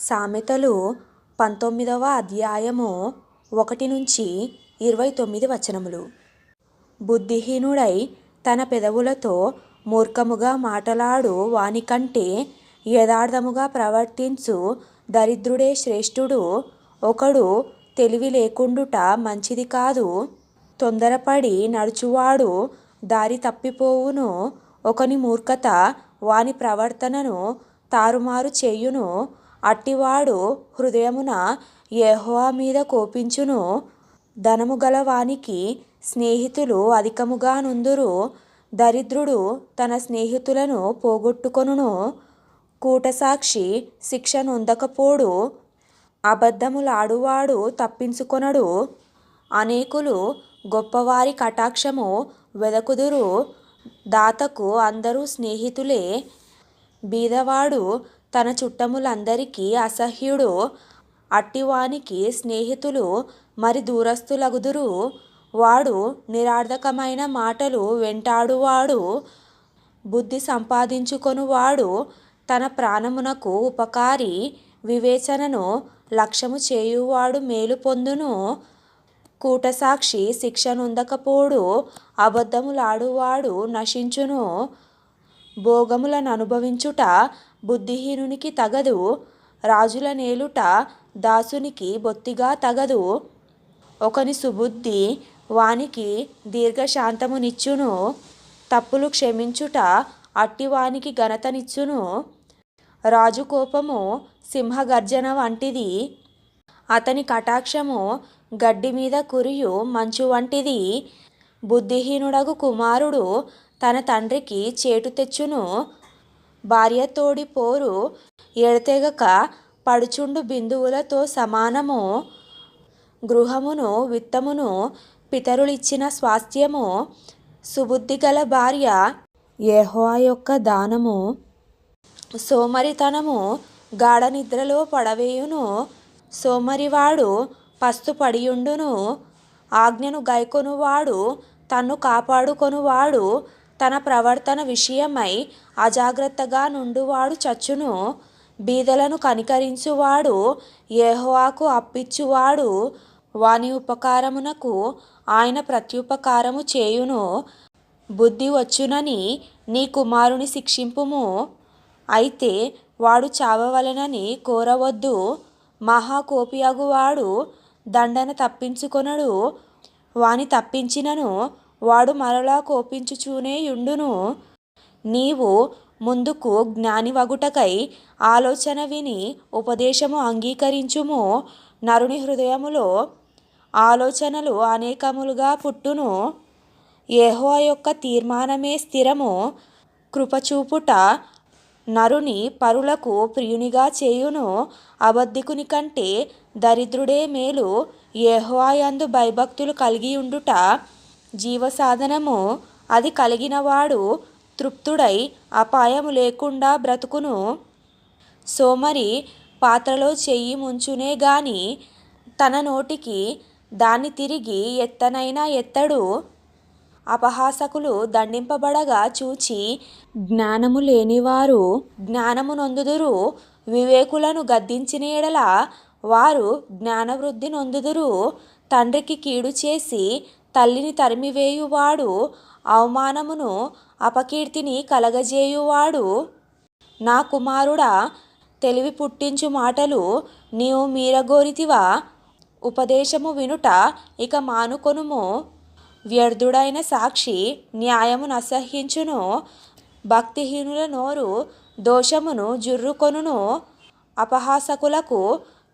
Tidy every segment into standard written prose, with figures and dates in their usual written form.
సామెతలు 19వ అధ్యాయము 1-29 వచనములు. బుద్ధిహీనుడై తన పెదవులతో మూర్ఖముగా మాటలాడు వానికంటే యథార్థముగా ప్రవర్తించు దరిద్రుడే శ్రేష్ఠుడు. ఒకడు తెలివి లేకుండుట మంచిది కాదు. తొందరపడి నడుచువాడు దారి తప్పిపోవును. ఒకని మూర్ఖత వాని ప్రవర్తనను తారుమారు చేయును. అట్టివాడు హృదయమున యెహోవా మీద కోపించును. ధనము గలవానికి స్నేహితులు అధికముగా నుందురు. దరిద్రుడు తన స్నేహితులను పోగొట్టుకొనును. కూటసాక్షి శిక్ష నొందకపోడు. అబద్ధములాడువాడు తప్పించుకొనడు. అనేకులు గొప్పవారి కటాక్షము వెదకుదురు. దాతకు అందరూ స్నేహితులే. బీదవాడు తన చుట్టములందరికీ అసహ్యుడు. అట్టివానికి స్నేహితులు మరి దూరస్తులగుదురు. వాడు నిరర్థకమైన మాటలు వెంటాడువాడు. బుద్ధి సంపాదించుకొనువాడు తన ప్రాణమునకు ఉపకారి. వివేచనను లక్ష్యము చేయువాడు మేలు పొందును. కూటసాక్షి శిక్ష నొందకపోడు. అబద్ధములాడువాడు నశించును. భోగములను అనుభవించుట బుద్ధిహీనునికి తగదు. రాజుల నేలుట దాసునికి బొత్తిగా తగదు. ఒకని సుబుద్ధి వానికి దీర్ఘశాంతమునిచ్చును. తప్పులు క్షమించుట అట్టివానికి ఘనతనిచ్చును. రాజు కోపము సింహగర్జన వంటిది. అతని కటాక్షము గడ్డి మీద కురియు మంచు వంటిది. బుద్ధిహీనుడగు కుమారుడు తన తండ్రికి చేటు తెచ్చును. భార్యతోడి పోరు ఎడతెగక పడుచుండు బిందువులతో సమానము. గృహమును విత్తమును పితరులిచ్చిన స్వాస్థ్యము. సుబుద్ధి గల భార్య యెహోవా యొక్క దానము. సోమరితనము గాఢ నిద్రలో పడవేయును. సోమరివాడు పస్తు పడియుండును. ఆజ్ఞను గైకొనువాడు తన్ను కాపాడుకొనువాడు. తన ప్రవర్తన విషయమై అజాగ్రత్తగా నుండువాడు చచ్చును. బీదలను కనికరించువాడు యెహోవాకు అప్పిచ్చువాడు. వాని ఉపకారమునకు ఆయన ప్రత్యుపకారము చేయును. బుద్ధి వచ్చునని నీ కుమారుని శిక్షింపుము. అయితే వాడు చావవలెనని కోరవద్దు. మహాకోపియగువాడు దండన తప్పించుకొనడు. వాని తప్పించినను వాడు మరలా కోపించుచూనే యుండును. నీవు ముందుకు జ్ఞానివగుటకై ఆలోచన విని ఉపదేశము అంగీకరించుము. నరుని హృదయములో ఆలోచనలు అనేకములుగా పుట్టును. యెహోవా యొక్క తీర్మానమే స్థిరము. కృపచూపుట నరుని పరులకు ప్రియునిగా చేయును. అబద్ధికుని కంటే దరిద్రుడే మేలు. యెహోవా యందు భయభక్తులు కలిగియుండుట జీవసాధనము. అది కలిగినవాడు తృప్తుడై అపాయము లేకుండా బ్రతుకును. సోమరి పాత్రలో చెయ్యి ముంచునే గాని తన నోటికి దాన్ని తిరిగి ఎత్తనైనా ఎత్తడు. అపహాసకులు దండింపబడగా చూచి జ్ఞానము లేనివారు జ్ఞానము నొందుదురు. వివేకులను గద్దించిన యెడల వారు జ్ఞానవృద్ధి నొందుదురు. తండ్రికి కీడు చేసి తల్లిని తరిమివేయువాడు అవమానమును అపకీర్తిని కలగజేయువాడు. నా కుమారుడా, తెలివి పుట్టించు మాటలు నీవు మీరగోరితివా? ఉపదేశము వినుట ఇక మానుకొనుము. వ్యర్థుడైన సాక్షి న్యాయమును అసహ్యించును. భక్తిహీనుల నోరు దోషమును జుర్రుకొనును. అపహాసకులకు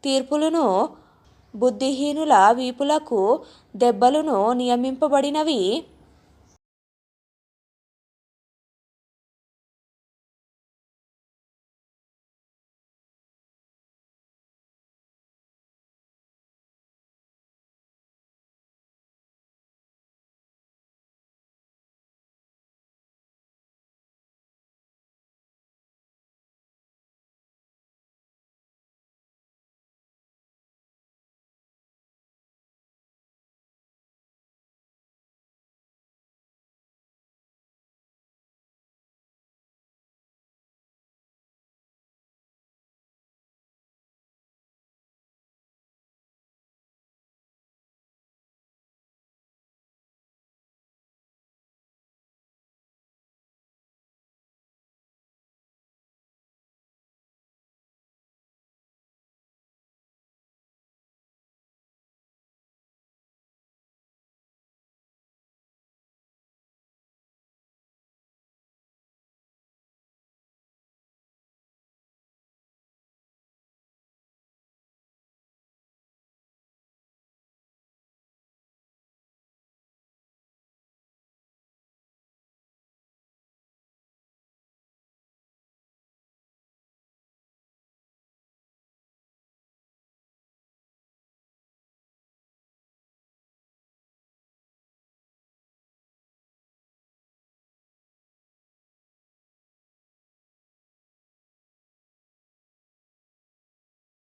తీర్పులును బుద్ధిహీనుల వీపులకు దెబ్బలును నియమింపబడినవి.